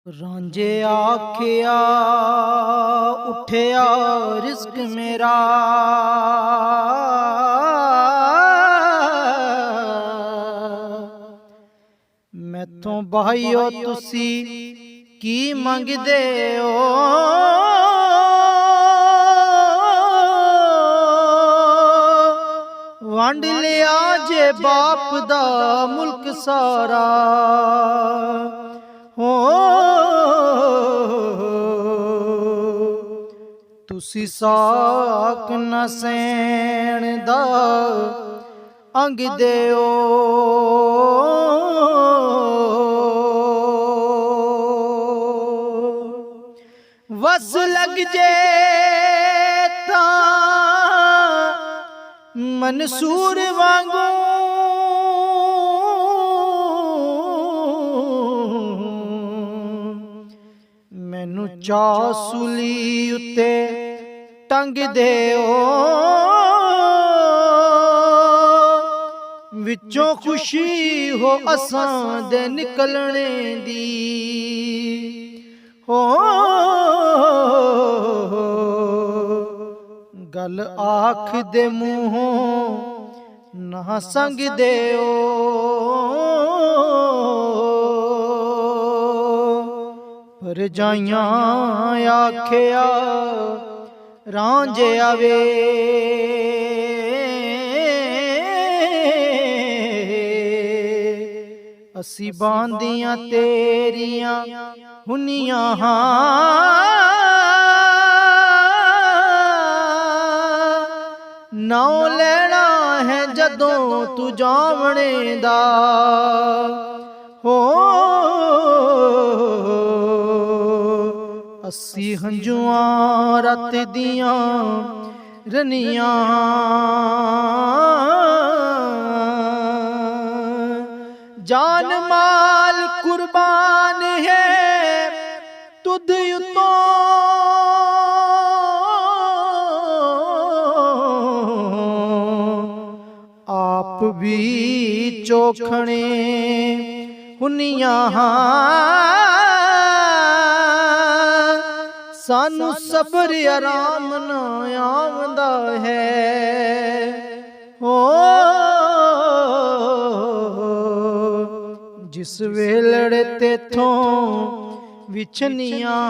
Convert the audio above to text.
रांझे आखिया उठिया रिज़्क मेरा, मैथों भाईओ तुसी की मंगदे हो। वंड लिया जे बाप दा मुल्क सारा हो। तुसी साक न सैण दा अंग देओ। वस लग जे तां मंसूर वांगू, मैनू चासुली उत्ते टंग देओ। विचों खुशी हो असां दे निकलने दी हो। गल आख दे मूहों ना संग देओ। पर जाइयां आखिया रांझे आवे, असी बांदियां तेरियां हुनियां हां। नाउ लेना है जदों तू जावणे दा हो। अस्सी हंजुआं रत दियां रनियां, जान माल कुर्बान है तुद युतो। आप भी चोखने हुनियां सानू सबर आराम न आंदा है हो। जिस वेलड़े तेथों विछनियां